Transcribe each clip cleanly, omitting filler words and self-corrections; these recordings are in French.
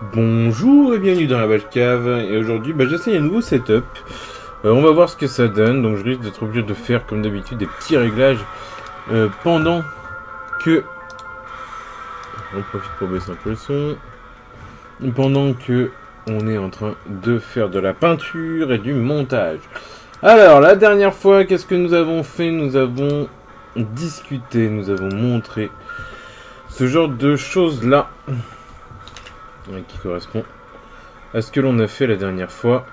Bonjour et bienvenue dans la Batcave. Et aujourd'hui, j'essaye un nouveau setup. On va voir ce que ça donne. Donc je risque d'être obligé de faire comme d'habitude des petits réglages pendant que... On profite pour baisser un peu le son. Pendant que on est en train de faire de la peinture et du montage. Alors, la dernière fois, qu'est-ce que nous avons fait? Nous avons discuté, nous avons montré ce genre de choses-là qui correspond à ce que l'on a fait la dernière fois.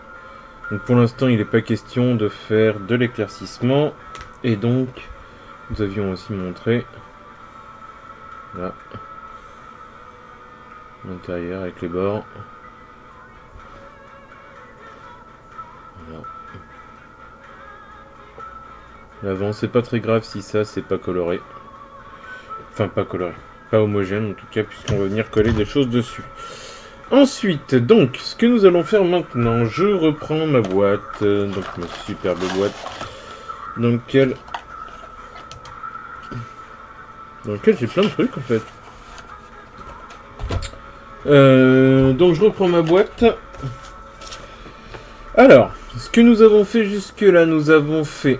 Donc pour l'instant, il n'est pas question de faire de l'éclaircissement. Et donc, nous avions aussi montré là l'intérieur avec les bords. Voilà. L'avant, c'est pas très grave si ça, c'est pas coloré. Enfin, pas coloré. Pas homogène en tout cas, puisqu'on va venir coller des choses dessus. Ensuite, donc, ce que nous allons faire maintenant, je reprends ma boîte, donc ma superbe boîte, dans laquelle j'ai plein de trucs en fait. Donc je reprends ma boîte. Alors, ce que nous avons fait jusque là, nous avons fait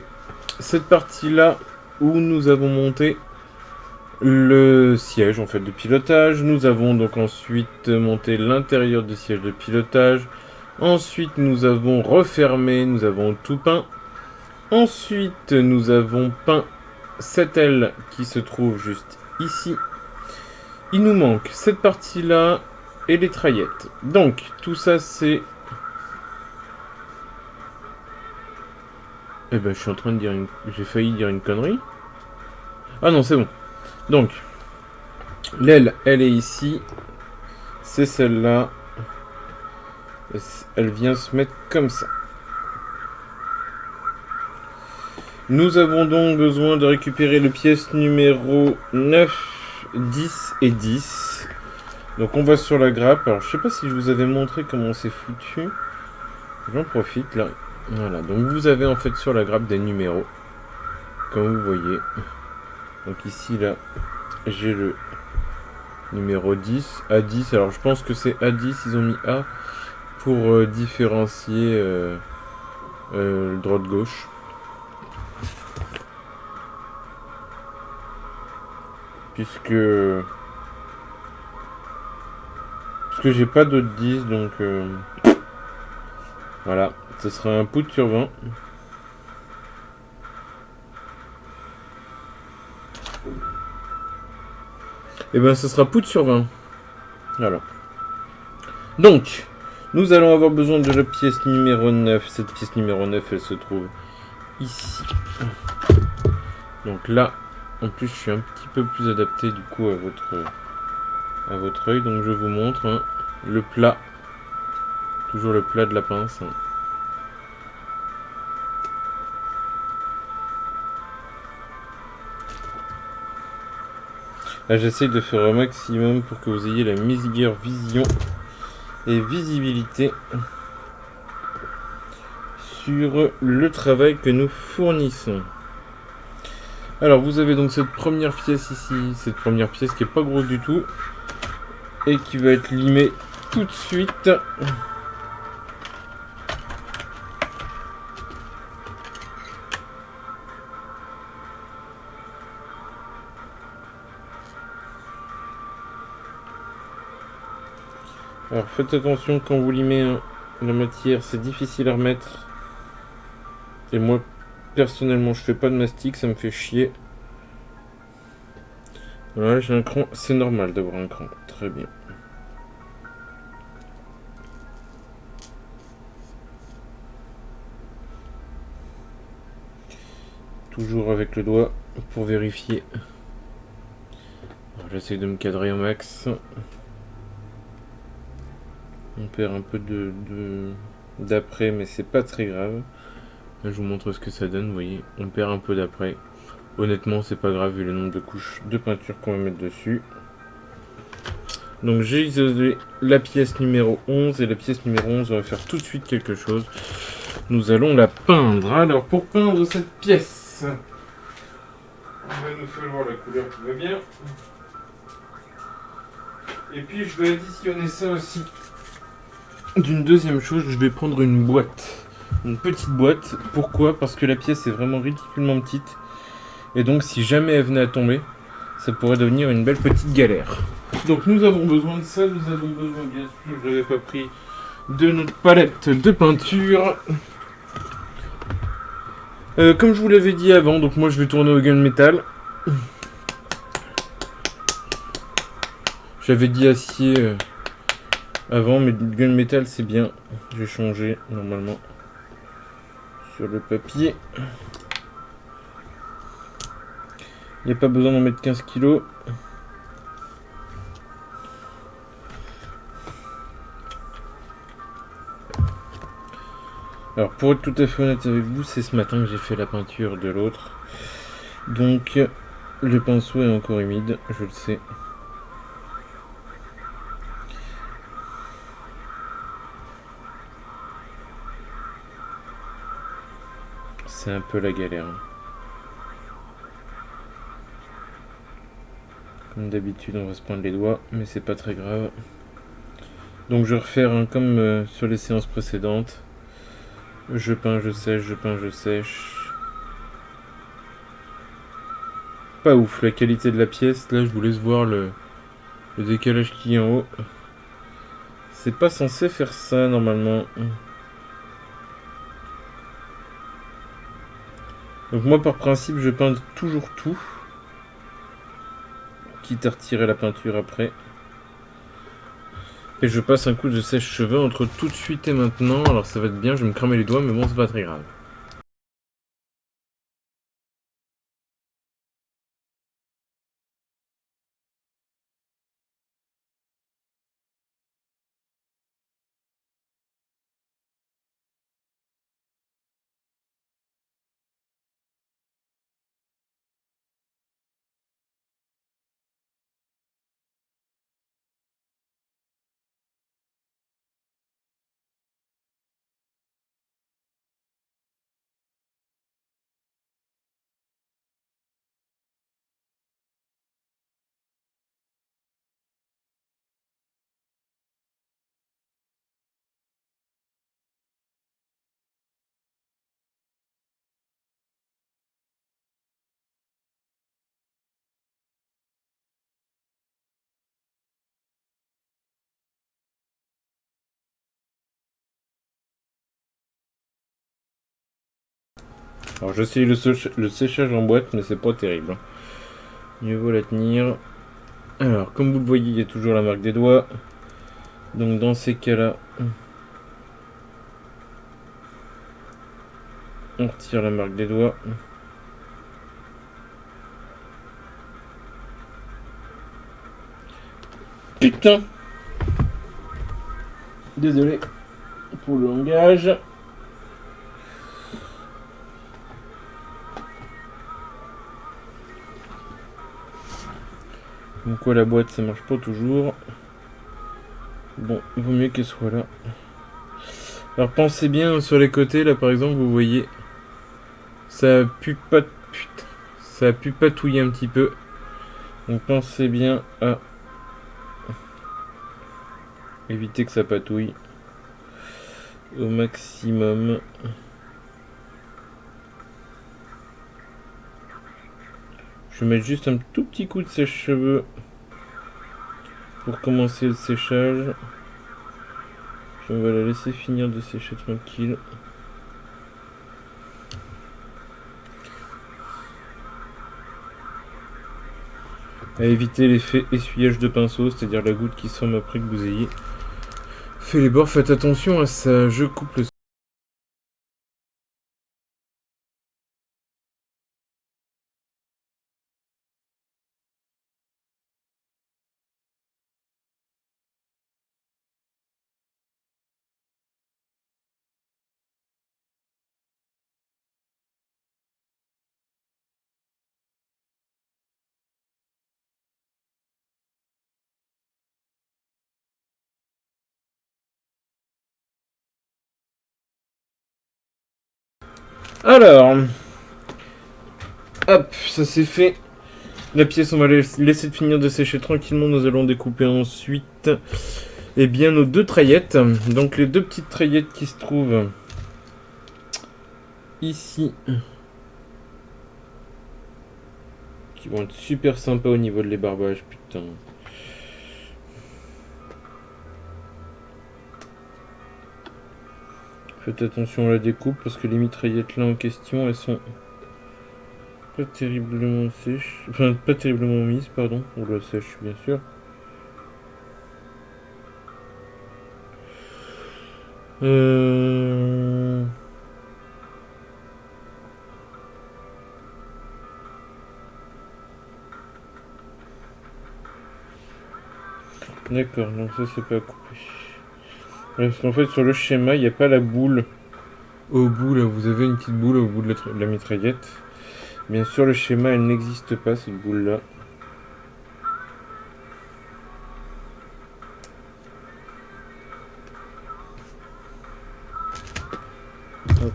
cette partie là où nous avons monté le siège en fait de pilotage. Nous avons donc ensuite monté l'intérieur du siège de pilotage. Ensuite nous avons refermé, nous avons tout peint. Ensuite nous avons peint cette aile qui se trouve juste ici. Il nous manque cette partie là et les traillettes. Donc tout ça c'est... je suis en train de dire une... J'ai failli dire une connerie. Ah non, c'est bon. Donc, l'aile, elle est ici. C'est celle-là. Elle vient se mettre comme ça. Nous avons donc besoin de récupérer les pièces numéro 9, 10 et 10. Donc on va sur la grappe. Alors je sais pas si je vous avais montré comment c'est foutu. J'en profite là. Voilà, donc vous avez en fait sur la grappe des numéros. Comme vous voyez. Donc ici là, j'ai le numéro 10, A10. Alors je pense que c'est A10, ils ont mis A pour différencier le droit de gauche. Puisque j'ai pas d'autres 10, donc voilà, ce sera un poutre sur 20. Et ben ce sera poutre sur 20. Voilà. Donc, nous allons avoir besoin de la pièce numéro 9. Cette pièce numéro 9, elle se trouve ici. Donc là, en plus, je suis un petit peu plus adapté du coup à votre œil. Donc je vous montre hein, le plat. Toujours le plat de la pince. Hein. Là, j'essaye de faire un maximum pour que vous ayez la meilleure vision et visibilité sur le travail que nous fournissons. Alors vous avez donc cette première pièce ici, cette première pièce qui est pas grosse du tout et qui va être limée tout de suite. Alors faites attention quand vous limez la matière, c'est difficile à remettre. Et moi personnellement je fais pas de mastic, ça me fait chier. Voilà, j'ai un cran, c'est normal d'avoir un cran, très bien. Toujours avec le doigt pour vérifier. J'essaie de me cadrer au max. On perd un peu d'après, mais c'est pas très grave. Là, je vous montre ce que ça donne, vous voyez. On perd un peu d'après. Honnêtement, c'est pas grave vu le nombre de couches de peinture qu'on va mettre dessus. Donc j'ai isolé la pièce numéro 11. Et la pièce numéro 11, on va faire tout de suite quelque chose. Nous allons la peindre. Alors, pour peindre cette pièce, il va nous falloir la couleur qui va bien. Et puis je vais additionner ça aussi d'une deuxième chose, je vais prendre une boîte. Une petite boîte. Pourquoi? Parce que la pièce est vraiment ridiculement petite. Et donc si jamais elle venait à tomber, ça pourrait devenir une belle petite galère. Donc nous avons besoin de ça, nous avons besoin bien sûr, je n'avais pas pris, de notre palette de peinture. Comme je vous l'avais dit avant, donc moi je vais tourner au gunmetal. J'avais dit acier avant, mais gunmetal c'est bien. J'ai changé normalement sur le papier. Il n'y a pas besoin d'en mettre 15 kilos. Alors pour être tout à fait honnête avec vous, c'est ce matin que j'ai fait la peinture de l'autre. Donc le pinceau est encore humide, je le sais. C'est un peu la galère. Comme d'habitude, on va se prendre les doigts, mais c'est pas très grave. Donc je vais refaire comme sur les séances précédentes. Je peins, je sèche, je peins, je sèche. Pas ouf la qualité de la pièce. Là, je vous laisse voir le décalage qui est en haut. C'est pas censé faire ça normalement. Donc moi par principe je peins toujours tout. Quitte à retirer la peinture après. Et je passe un coup de sèche-cheveux entre tout de suite et maintenant. Alors ça va être bien, je vais me cramer les doigts, mais bon c'est pas très grave. Alors j'essaye le séchage en boîte, mais c'est pas terrible. Mieux vaut la tenir. Alors comme vous le voyez, il y a toujours la marque des doigts. Donc dans ces cas-là, on retire la marque des doigts. Putain! Désolé pour le langage. Donc quoi, la boîte ça marche pas toujours. Bon, il vaut mieux qu'elle soit là. Alors pensez bien sur les côtés, là par exemple, vous voyez, ça pue pas, putain, ça a pu patouiller un petit peu. Donc pensez bien à éviter que ça patouille au maximum. Je vais mettre juste un tout petit coup de sèche-cheveux pour commencer le séchage. Puis on va la laisser finir de sécher tranquille. À éviter l'effet essuyage de pinceau, c'est-à-dire la goutte qui somme après que vous ayez fait les bords. Faites attention à ça. Je coupe le... Alors, hop, ça c'est fait. La pièce, on va laisser finir de sécher tranquillement. Nous allons découper ensuite eh bien, nos 2 treillettes. Donc les 2 petites treillettes qui se trouvent ici. Qui vont être super sympas au niveau de l'ébarbage, putain. Faites attention à la découpe parce que les mitraillettes là en question, elles sont pas terriblement sèches. Enfin, pas terriblement mises, pardon. On la sèche, bien sûr. D'accord, donc ça c'est pas coupé. Parce qu'en fait sur le schéma il n'y a pas la boule au bout là, vous avez une petite boule au bout de la mitraillette. Bien sûr le schéma elle n'existe pas cette boule là. Hop.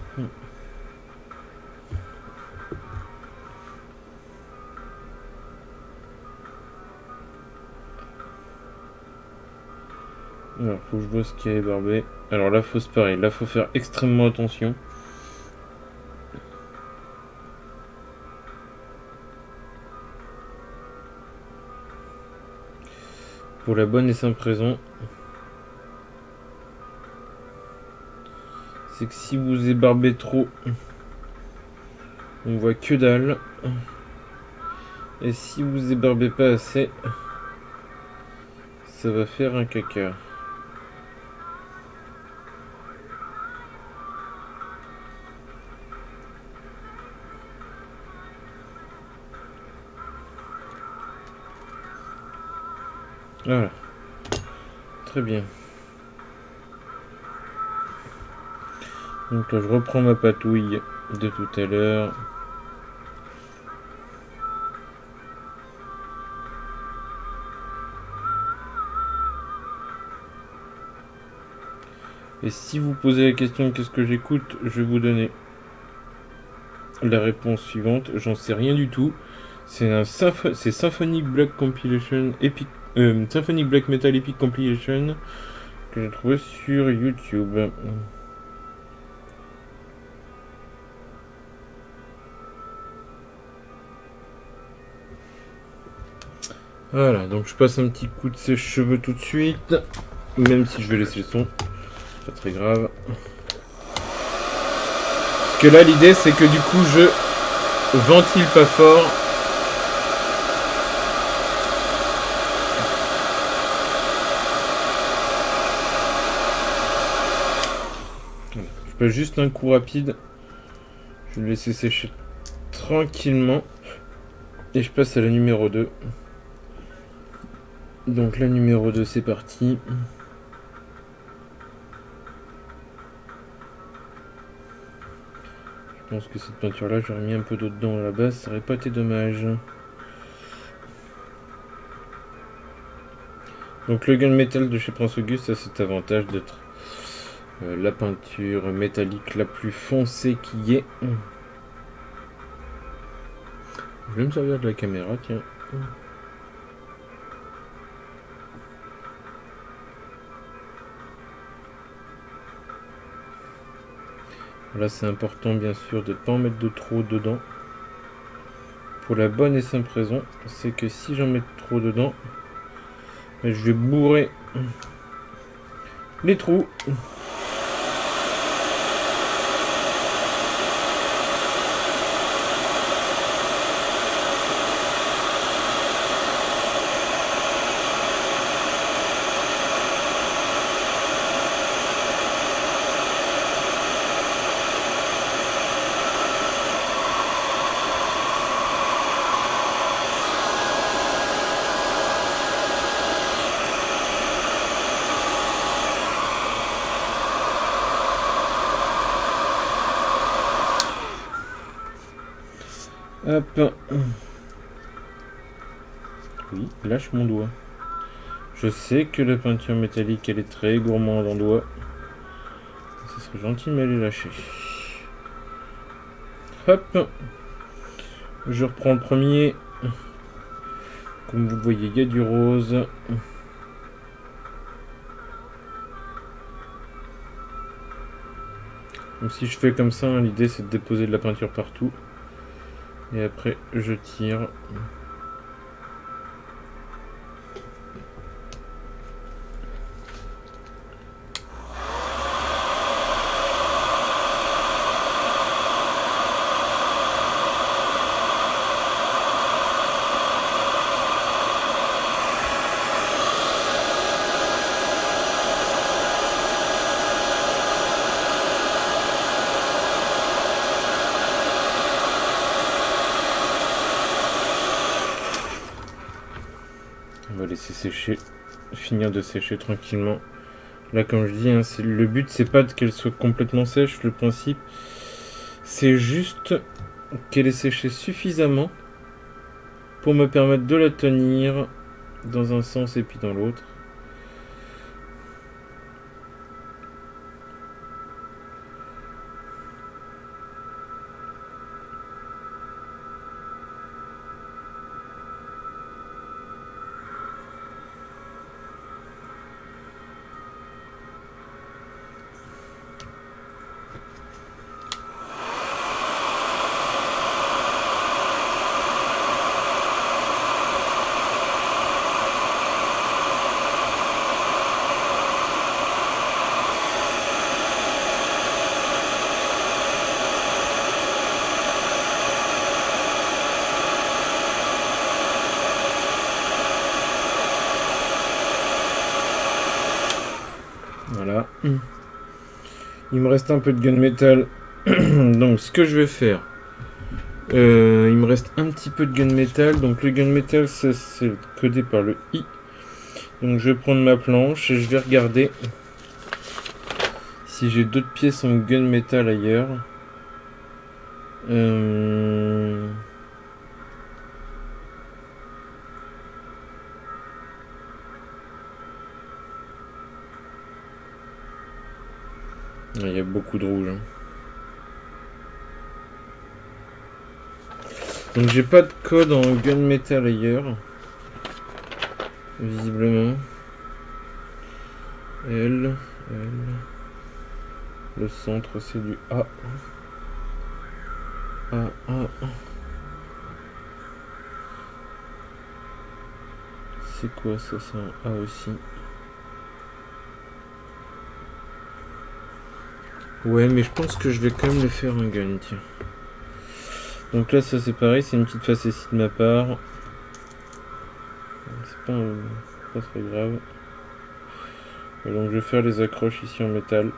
Alors faut que je vois ce qu'il y a ébarbé. Alors là faut se pareil, là faut faire extrêmement attention. Pour la bonne et simple raison, c'est que si vous ébarbez trop, on voit que dalle. Et si vous ébarbez pas assez, ça va faire un caca. Voilà. Très bien. Donc là, je reprends ma patouille de tout à l'heure. Et si vous posez la question qu'est-ce que j'écoute, je vais vous donner la réponse suivante. J'en sais rien du tout. C'est Symphonic Black Compilation Epic, Symphonic Black Metal Epic Compilation que j'ai trouvé sur YouTube. Voilà, donc je passe un petit coup de sèche-cheveux tout de suite, même si je vais laisser le son, pas très grave. Parce que là l'idée c'est que du coup je ventile pas fort. Je passe juste un coup rapide, je vais le laisser sécher tranquillement et je passe à la numéro 2. Donc la numéro 2 c'est parti. Je pense que cette peinture là j'aurais mis un peu d'eau dedans à la base, ça aurait pas été dommage. Donc le gunmetal de chez Prince Auguste a cet avantage d'être la peinture métallique la plus foncée qui est. Je vais me servir de la caméra, tiens. Là c'est important bien sûr de ne pas en mettre de trop dedans. Pour la bonne et simple raison, c'est que si j'en mets trop dedans, je vais bourrer les trous. Hop. Oui, lâche mon doigt. Je sais que la peinture métallique elle est très gourmande en doigt. Ce serait gentil de me les lâcher. Hop. Je reprends le premier. Comme vous le voyez, il y a du rose. Donc si je fais comme ça, hein, l'idée c'est de déposer de la peinture partout. Et après je tire. On va laisser sécher, finir de sécher tranquillement. Là, comme je dis, hein, le but c'est pas qu'elle soit complètement sèche. Le principe c'est juste qu'elle ait séché suffisamment pour me permettre de la tenir dans un sens et puis dans l'autre. Voilà. Il me reste un peu de gunmetal. Donc ce que je vais faire, il me reste un petit peu de gunmetal. Donc le gunmetal c'est codé par le I. Donc je vais prendre ma planche et je vais regarder si j'ai d'autres pièces en gunmetal ailleurs. Il y a beaucoup de rouge. Hein. Donc j'ai pas de code en gunmetal ailleurs. Visiblement. L. Le centre c'est du A. A. C'est quoi ça? C'est un A aussi. Ouais, mais je pense que je vais quand même le faire en gun, tiens. Donc là, ça c'est pareil, c'est une petite facétie de ma part. C'est pas très grave. Et donc je vais faire les accroches ici en métal.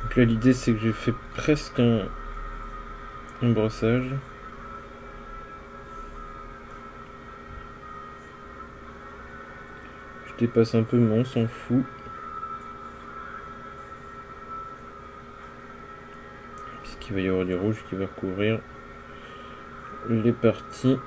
Donc là l'idée c'est que j'ai fait presque un brossage. Je dépasse un peu mais on s'en fout. Puisqu'il va y avoir du rouge qui va recouvrir les parties.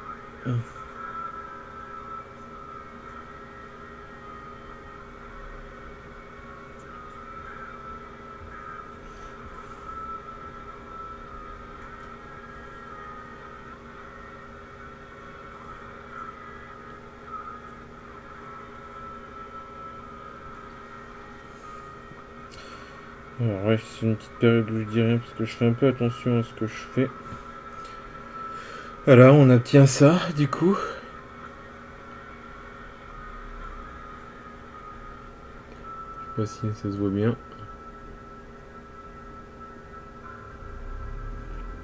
Alors ouais, c'est une petite période où je dis rien parce que je fais un peu attention à ce que je fais. Voilà, on obtient ça du coup. Je sais pas si ça se voit bien.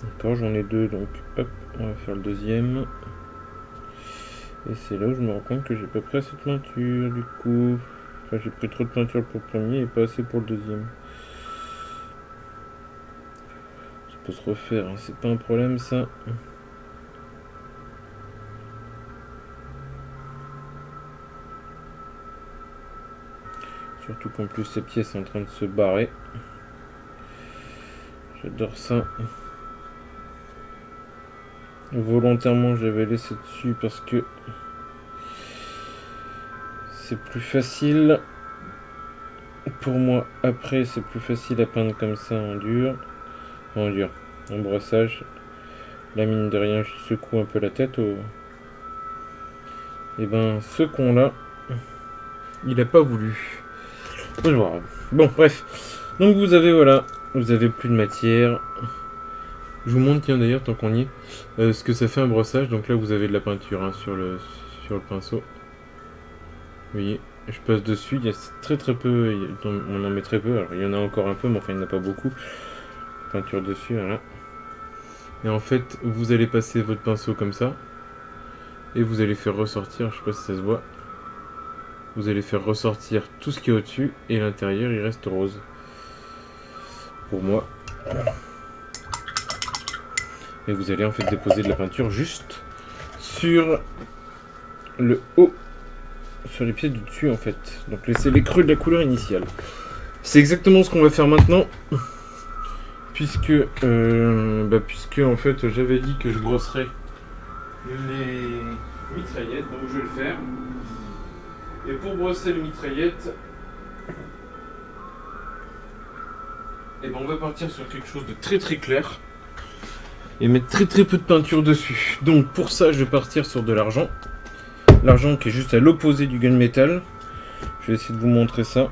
D'accord, j'en ai deux donc hop, on va faire le deuxième. Et c'est là où je me rends compte que j'ai pas pris assez de peinture du coup. Enfin, j'ai pris trop de peinture pour le premier et pas assez pour le deuxième. Ça peut se refaire, hein, c'est pas un problème ça. Surtout qu'en plus cette pièce est en train de se barrer. J'adore ça. Volontairement j'avais laissé dessus parce que c'est plus facile pour moi. Après c'est plus facile à peindre comme ça en dur. En brossage. Là mine de rien je secoue un peu la tête au... Et ben ce con là, il a pas voulu. Bon bref. Donc vous avez voilà. Vous avez plus de matière. Je vous montre, tiens d'ailleurs, tant qu'on y est, ce que ça fait un brossage. Donc là, vous avez de la peinture hein, sur le pinceau. Vous voyez, je passe dessus. Il y a très peu. On en met très peu. Alors il y en a encore un peu, mais enfin il n'y en a pas beaucoup. Peinture dessus, voilà. Et en fait, vous allez passer votre pinceau comme ça. Et vous allez faire ressortir, je sais pas si ça se voit. Vous allez faire ressortir tout ce qui est au-dessus. Et l'intérieur, il reste rose. Pour moi. Et vous allez en fait déposer de la peinture juste sur le haut, sur les pieds du dessus en fait. Donc laissez les creux de la couleur initiale. C'est exactement ce qu'on va faire maintenant. Puisque en fait j'avais dit que je brosserais les mitraillettes, donc je vais le faire. Et pour brosser les mitraillettes, on va partir sur quelque chose de très clair. Et mettre très peu de peinture dessus. Donc pour ça je vais partir sur de l'argent. L'argent qui est juste à l'opposé du gunmetal. Je vais essayer de vous montrer ça.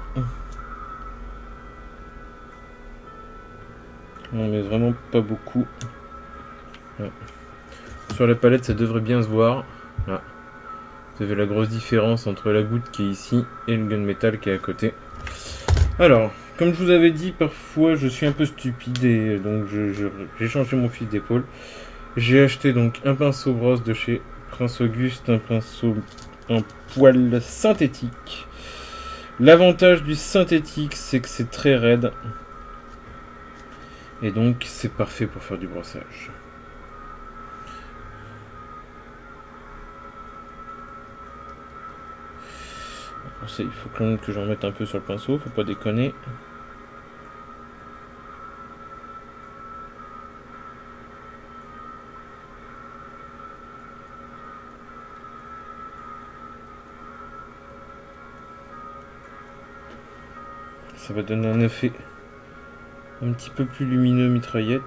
On met vraiment pas beaucoup. Ouais. Sur la palette ça devrait bien se voir. Là. Vous avez la grosse différence entre la goutte qui est ici et le gunmetal qui est à côté. Alors, comme je vous avais dit, parfois je suis un peu stupide et donc j'ai changé mon fusil d'épaule. J'ai acheté donc un pinceau brosse de chez Prince Auguste, un pinceau en poil synthétique. L'avantage du synthétique, c'est que c'est très raide. Et donc c'est parfait pour faire du brossage. Il faut quand même que j'en mette un peu sur le pinceau, faut pas déconner. Ça va donner un effet un petit peu plus lumineux mitraillette.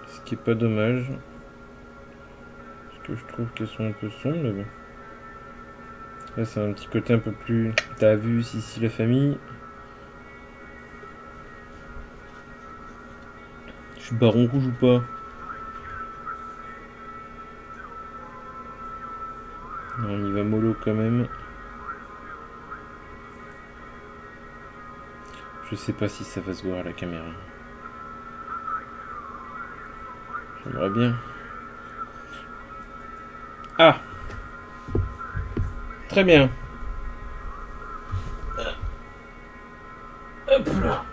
Ce qui est pas dommage. Parce que je trouve qu'elles sont un peu sombres, mais bon. Là c'est un petit côté un peu plus... T'as vu ici la famille. Je suis baron rouge ou pas? On y va mollo quand même. Je sais pas si ça va se voir à la caméra. J'aimerais bien. Ah! Très bien. Hop là.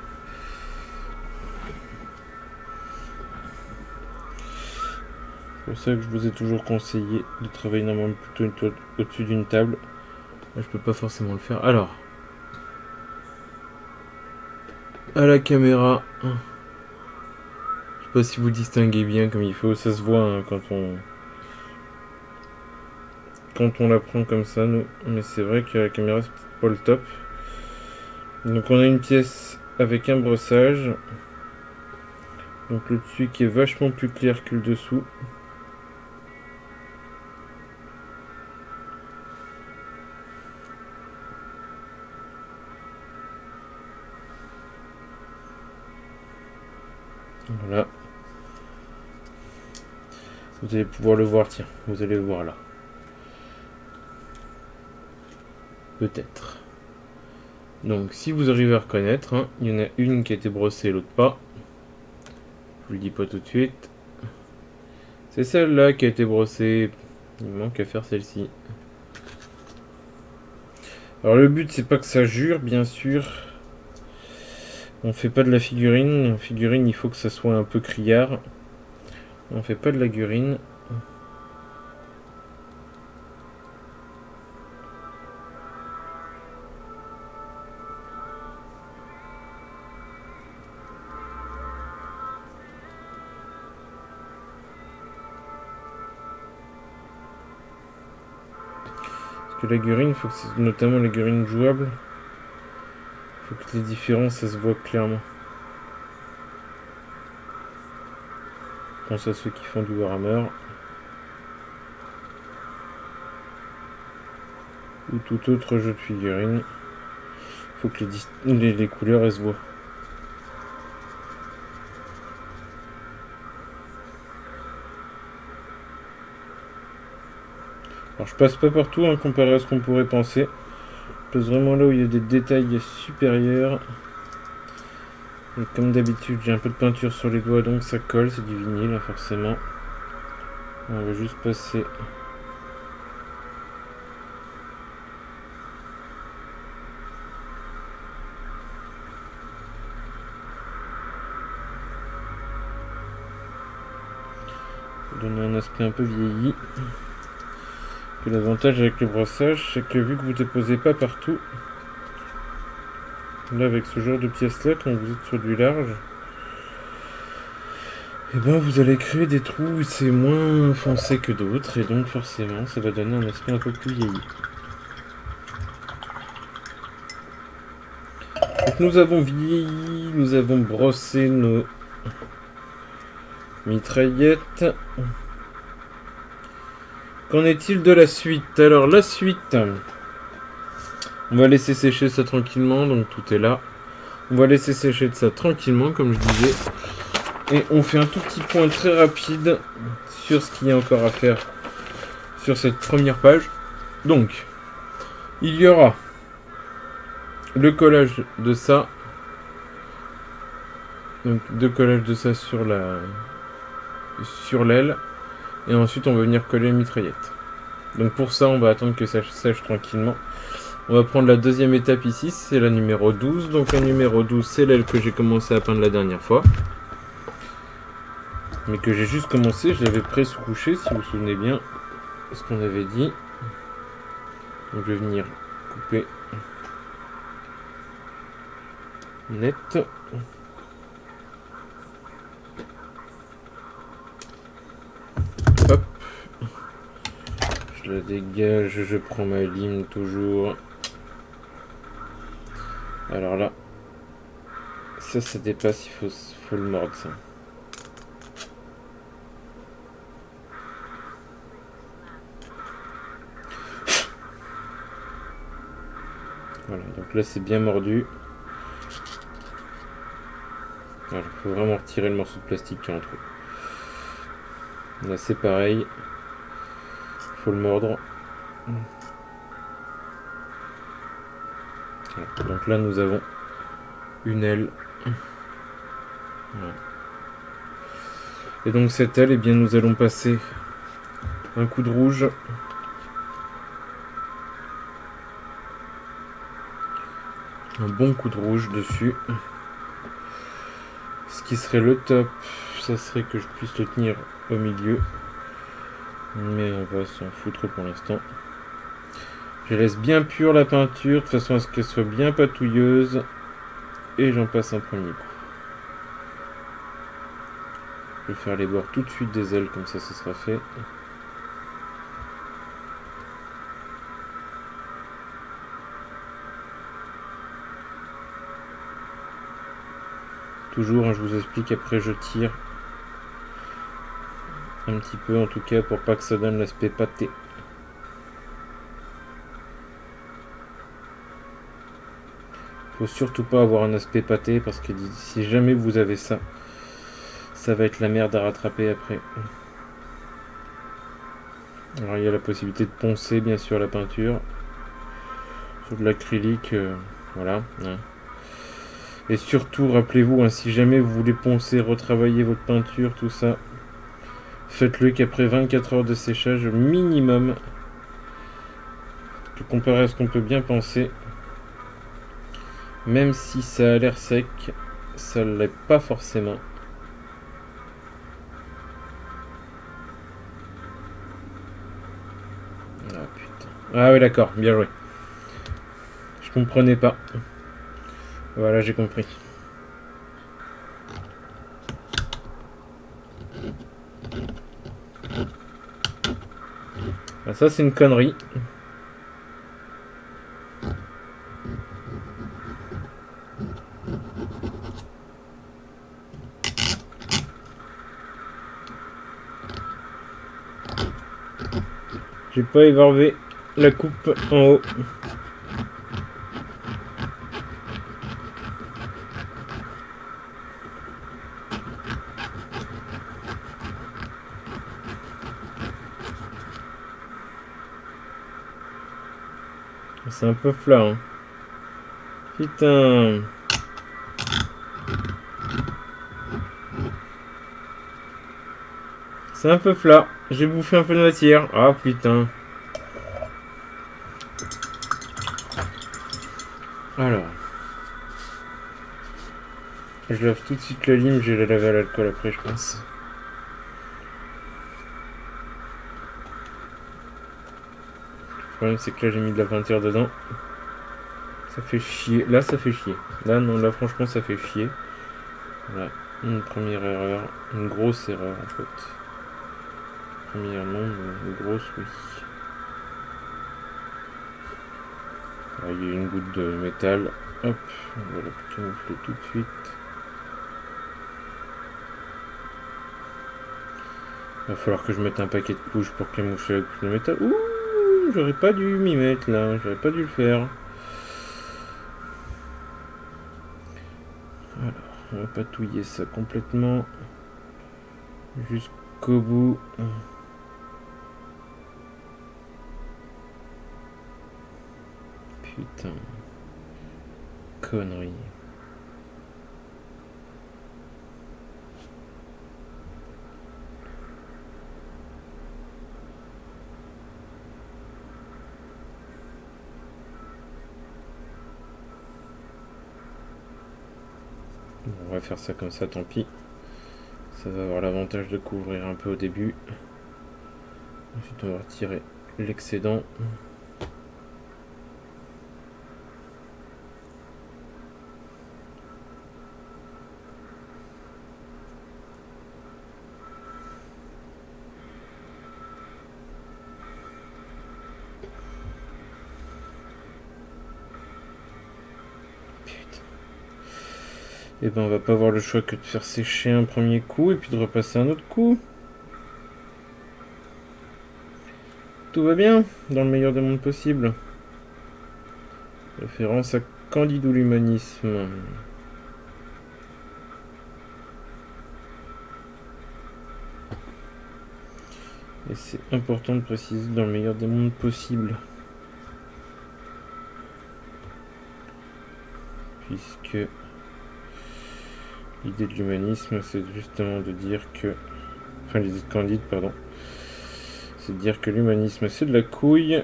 C'est pour ça que je vous ai toujours conseillé de travailler normalement plutôt au-dessus d'une table. Là, je peux pas forcément le faire. Alors, à la caméra, je sais pas si vous distinguez bien comme il faut. Ça se voit hein, quand on la prend comme ça, nous. Mais c'est vrai que la caméra c'est pas le top. Donc on a une pièce avec un brossage. Donc le dessus qui est vachement plus clair que le dessous. Voilà. Vous allez pouvoir le voir, tiens, vous allez le voir là. Peut-être. Donc si vous arrivez à reconnaître, hein, il y en a une qui a été brossée, l'autre pas. Je vous le dis pas tout de suite. C'est celle-là qui a été brossée. Il manque à faire celle-ci. Alors le but c'est pas que ça jure, bien sûr. On fait pas de la figurine. La figurine il faut que ça soit un peu criard. On fait pas de la gurine. Parce que la gurine, faut que c'est notamment les gurines jouables. Faut que les différences, ça se voit clairement. Je pense à ceux qui font du Warhammer. Ou tout autre jeu de figurines. Faut que les couleurs, elles se voient. Alors je passe pas partout hein, comparé à ce qu'on pourrait penser. Je passe vraiment là où il y a des détails supérieurs. Et comme d'habitude j'ai un peu de peinture sur les doigts donc ça colle, c'est du vinyle forcément. On va juste passer. Pour donner un aspect un peu vieilli. Et l'avantage avec le brossage, c'est que vu que vous ne déposez pas partout, là avec ce genre de pièces là, quand vous êtes sur du large, et ben vous allez créer des trous où c'est moins foncé que d'autres, et donc forcément ça va donner un aspect un peu plus vieilli. Donc nous avons vieilli, nous avons brossé nos mitraillettes. Qu'en est-il de la suite? Alors la suite, on va laisser sécher ça tranquillement, donc tout est là. On va laisser sécher de ça tranquillement, comme je disais. Et on fait un tout petit point très rapide sur ce qu'il y a encore à faire sur cette première page. Donc, il y aura le collage de ça. Donc, deux collages de ça sur l'aile. Et ensuite, on va venir coller les mitraillettes. Donc pour ça, on va attendre que ça sèche tranquillement. On va prendre la deuxième étape ici, c'est la numéro 12. Donc la numéro 12, c'est l'aile que j'ai commencé à peindre la dernière fois. Mais que j'ai juste commencé, je l'avais pré-sous-couché, si vous vous souvenez bien ce qu'on avait dit. Donc je vais venir couper net. Hop. Je la dégage, je prends ma lime toujours. Alors là, ça dépasse, il faut le mordre ça. Voilà, donc là c'est bien mordu. Voilà, il faut vraiment retirer le morceau de plastique qui est entre eux. Là c'est pareil. Il faut le mordre. Voilà, donc là nous avons une aile. Voilà. Et donc cette aile, eh bien nous allons passer un coup de rouge. Un bon coup de rouge dessus. Ce qui serait le top, ça serait que je puisse le tenir au milieu. Mais on va s'en foutre pour l'instant. Je laisse bien pure la peinture, de façon à ce qu'elle soit bien patouilleuse. Et j'en passe un premier coup. Je vais faire les bords tout de suite des ailes, comme ça ce sera fait. Toujours, hein, je vous explique, après je tire un petit peu en tout cas pour pas que ça donne l'aspect pâté. Faut surtout pas avoir un aspect pâté parce que si jamais vous avez ça, ça va être la merde à rattraper après. Alors il y a la possibilité de poncer bien sûr la peinture sur de l'acrylique, voilà. Hein. Et surtout rappelez-vous, hein, si jamais vous voulez poncer, retravailler votre peinture, tout ça, faites-le qu'après 24 heures de séchage minimum. Que comparé à ce qu'on peut bien penser, même si ça a l'air sec, ça l'est pas forcément. Ah ouais, d'accord, bien joué. Je comprenais pas. Voilà, j'ai compris. Ah, ça, c'est une connerie. J'ai pas évarvé la coupe en haut. C'est un peu plat, hein. Putain. C'est un peu plat. J'ai bouffé un peu de matière. Ah putain. Alors. Je lave tout de suite la lime. J'ai la laver à l'alcool après, je pense. Le problème, c'est que là, j'ai mis de la peinture dedans. Ça fait chier. Là, ça fait chier. Là, non, là, franchement, ça fait chier. Voilà. Une première erreur. Une grosse erreur, en fait. Première, non, mais une grosse, oui. Ah, il y a une goutte de métal. Hop, on va la camoufler tout de suite. Il va falloir que je mette un paquet de couches pour camoufler la couche de métal. Ouh, j'aurais pas dû m'y mettre là, j'aurais pas dû le faire. Alors, on va patouiller ça complètement jusqu'au bout. Putain. Connerie. On va faire ça comme ça, tant pis. Ça va avoir l'avantage de couvrir un peu au début. Ensuite, on va retirer l'excédent. Et ben on va pas avoir le choix que de faire sécher un premier coup et puis de repasser un autre coup. Tout va bien, dans le meilleur des mondes possibles. Référence à Candide ou l'humanisme. Et c'est important de préciser dans le meilleur des mondes possibles. Puisque l'idée de l'humanisme, c'est justement de dire que... Enfin, l'idée de Candide, pardon. C'est de dire que l'humanisme, c'est de la couille.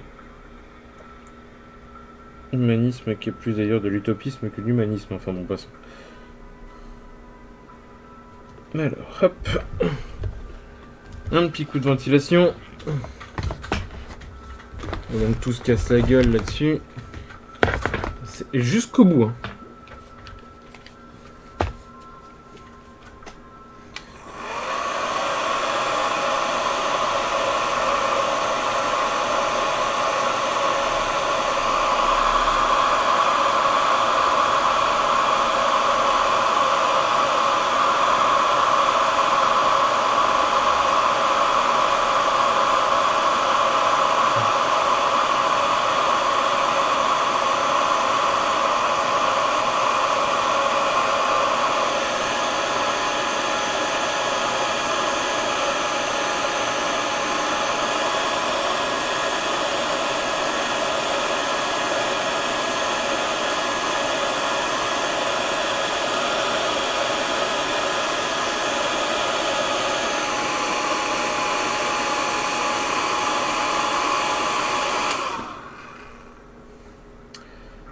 Humanisme qui est plus d'ailleurs de l'utopisme que de l'humanisme. Enfin bon, passons. Alors, hop. Un petit coup de ventilation. On va tous se casse la gueule là-dessus. C'est jusqu'au bout, hein.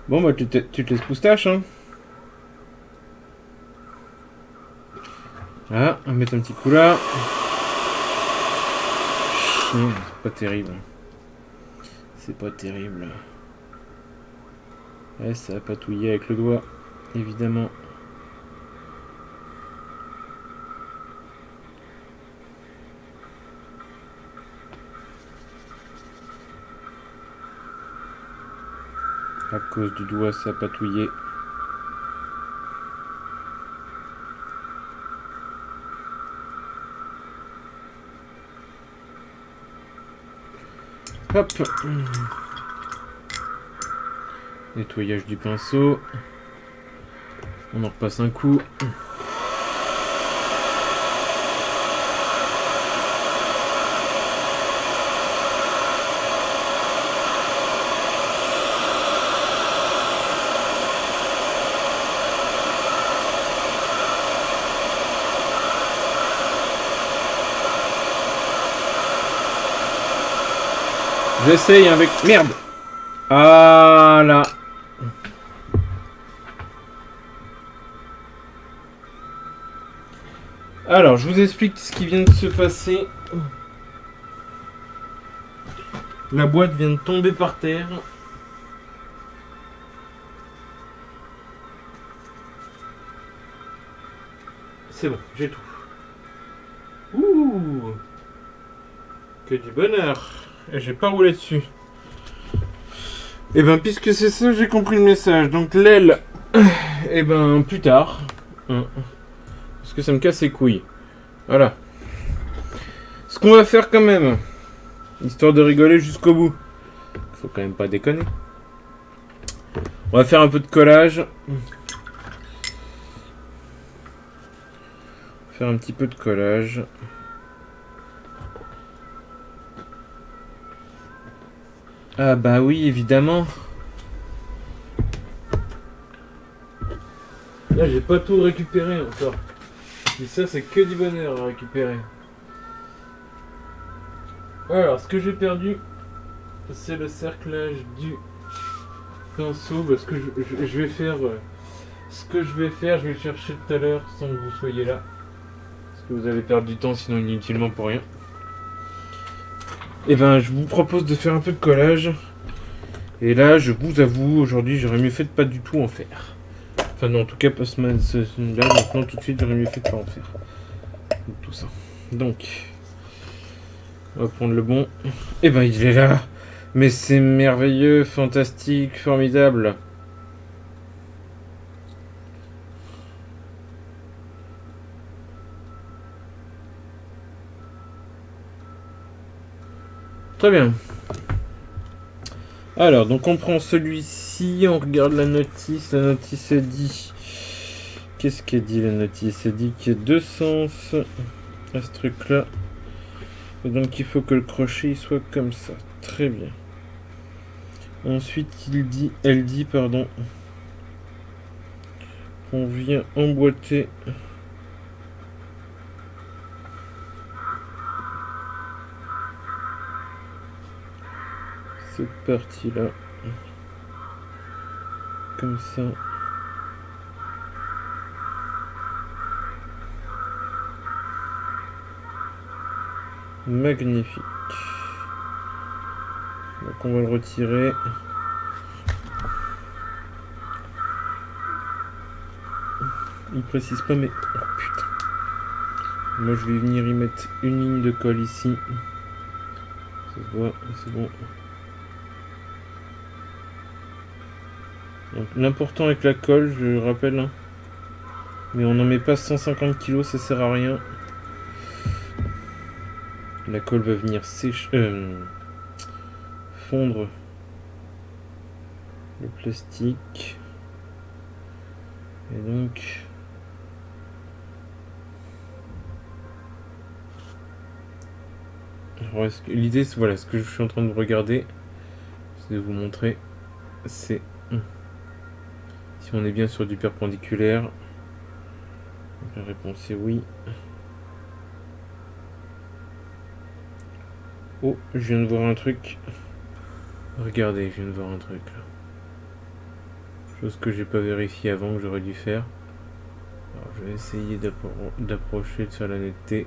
Bon bah tu te laisses poustache, hein. Ah, on va mettre un petit coup là. C'est pas terrible. C'est pas terrible. Ouais, ça a patouillé avec le doigt, évidemment. À cause du doigt, ça a patouillé. Hop. Nettoyage du pinceau. On en repasse un coup. J'essaye avec... Merde! Ah là! Alors, je vous explique ce qui vient de se passer. La boîte vient de tomber par terre. C'est bon, j'ai tout. Ouh! Que du bonheur! Et j'ai pas roulé dessus. Et ben, puisque c'est ça, j'ai compris le message. Donc, l'aile, et ben, plus tard. Parce que ça me casse les couilles. Voilà. Ce qu'on va faire quand même, histoire de rigoler jusqu'au bout. Faut quand même pas déconner. On va faire un peu de collage. Faire un petit peu de collage. Ah bah oui, évidemment. Là, j'ai pas tout récupéré encore. Et ça, c'est que du bonheur à récupérer. Alors, ce que j'ai perdu, c'est le cerclage du pinceau. Parce que je vais faire... ce que je vais faire, je vais le chercher tout à l'heure sans que vous soyez là. Parce que vous allez perdre du temps, sinon inutilement pour rien. Et ben, je vous propose de faire un peu de collage. Et là, je vous avoue, aujourd'hui, j'aurais mieux fait de pas du tout en faire. Enfin, non, en tout cas, pas ce là, maintenant, tout de suite, j'aurais mieux fait de pas en faire. Tout ça. Donc, on va prendre le bon. Et ben, il est là. Mais c'est merveilleux, fantastique, formidable. Très bien. Alors, donc on prend celui-ci, on regarde la notice. La notice dit... Qu'est-ce qu'elle dit la notice? Elle dit qu'il y a deux sens à ce truc-là. Et donc il faut que le crochet il soit comme ça. Très bien. Ensuite, elle dit, pardon, qu'on vient emboîter cette partie-là. Comme ça. Magnifique. Donc on va le retirer. Il précise pas mais... Oh putain. Moi je vais venir y mettre une ligne de colle ici. Ça se voit, c'est bon. Donc l'important avec la colle, je rappelle, hein, mais on n'en met pas 150 kg, ça sert à rien. La colle va venir fondre le plastique. Et donc... l'idée, c'est voilà, ce que je suis en train de regarder, c'est de vous montrer, c'est si on est bien sur du perpendiculaire. Donc la réponse est oui. Oh, je viens de voir un truc. Regardez, je viens de voir un truc là. Chose que j'ai pas vérifié avant, que j'aurais dû faire. Alors, je vais essayer d'approcher de faire la netteté.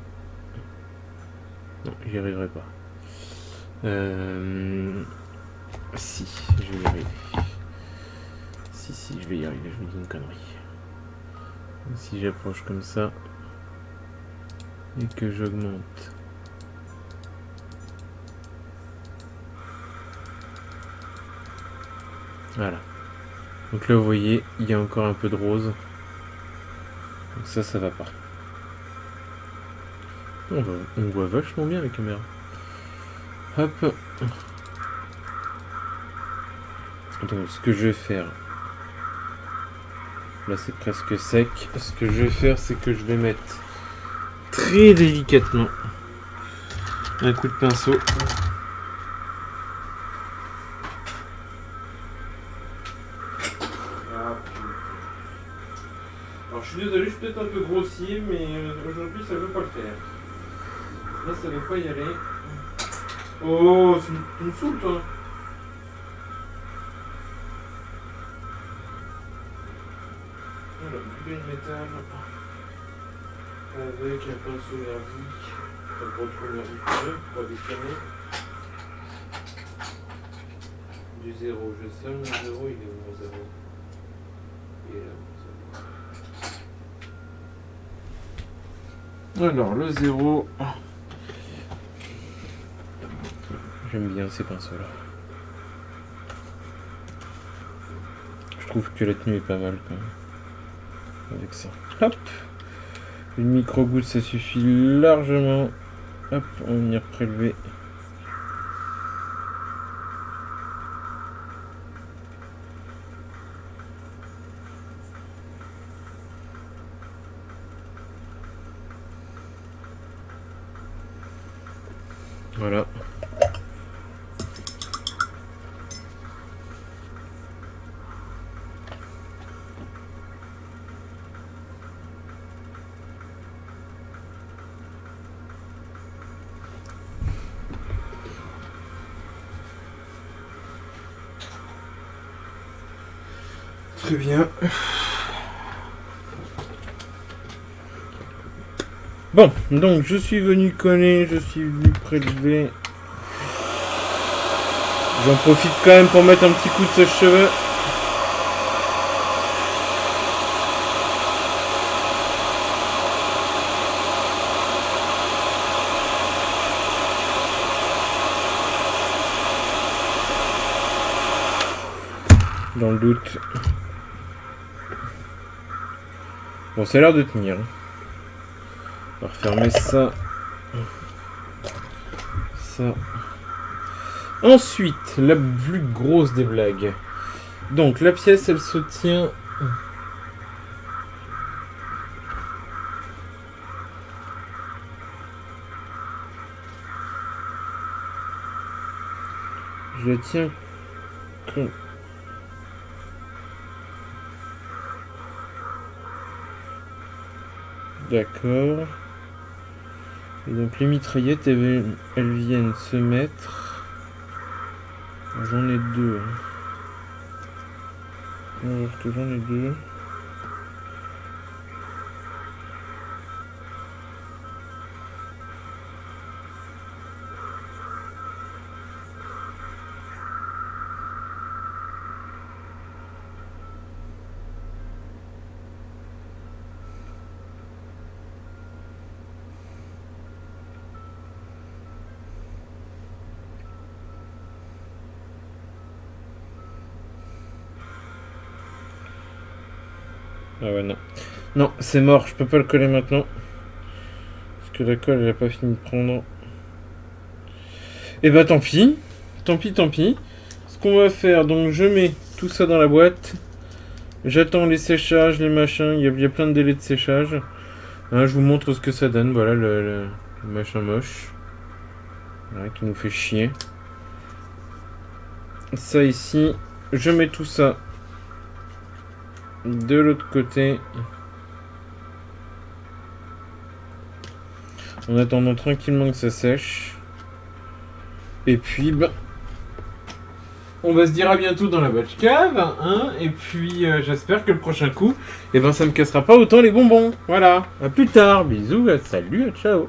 Non, j'y arriverai pas. Si, je vais y arriver. Si, je vais y arriver, je me dis une connerie. Si j'approche comme ça et que j'augmente. Voilà. Donc là, vous voyez, il y a encore un peu de rose. Donc ça va pas. On voit vachement bien la caméra. Hop. Donc ce que je vais faire, là c'est presque sec, ce que je vais faire c'est que je vais mettre très délicatement un coup de pinceau. Alors je suis désolé, je suis peut-être un peu grossier, mais aujourd'hui ça veut pas le faire. Là ça veut pas y aller. Oh, tu me saoules toi. Alors, du métal avec un pinceau merdique, un gros trou merdique pour décaler. Du 0, je sais, mon 0, il est où mon 0? Il est là, mon 0. Alors, le 0. J'aime bien ces pinceaux-là. Je trouve que la tenue est pas mal quand même. Avec ça. Hop. Une micro-goutte, ça suffit largement. Hop, on va venir prélever. Voilà. Très bien. Bon, donc je suis venu coller, je suis venu prélever. J'en profite quand même pour mettre un petit coup de sèche-cheveux. Dans le doute. Bon, ça a l'air de tenir. On va refermer ça. Ça. Ensuite, la plus grosse des blagues. Donc, la pièce, elle se tient... Je la tiens... D'accord. Et donc les mitraillettes, elles viennent se mettre... J'en ai deux. Alors que j'en ai deux. Ah ouais, non. Non, c'est mort, je peux pas le coller maintenant. Parce que la colle, elle a pas fini de prendre. Et bah tant pis. Tant pis. Ce qu'on va faire, donc je mets tout ça dans la boîte. J'attends les séchages, les machins. Il y a plein de délais de séchage. Hein, je vous montre ce que ça donne. Voilà le machin moche. Voilà, qui nous fait chier. Ça ici. Je mets tout ça de l'autre côté. En attendant tranquillement que ça sèche. Et puis, bah, on va se dire à bientôt dans la Batcave, hein. Et puis, j'espère que le prochain coup, ça me cassera pas autant les bonbons. Voilà. À plus tard. Bisous, salut, ciao.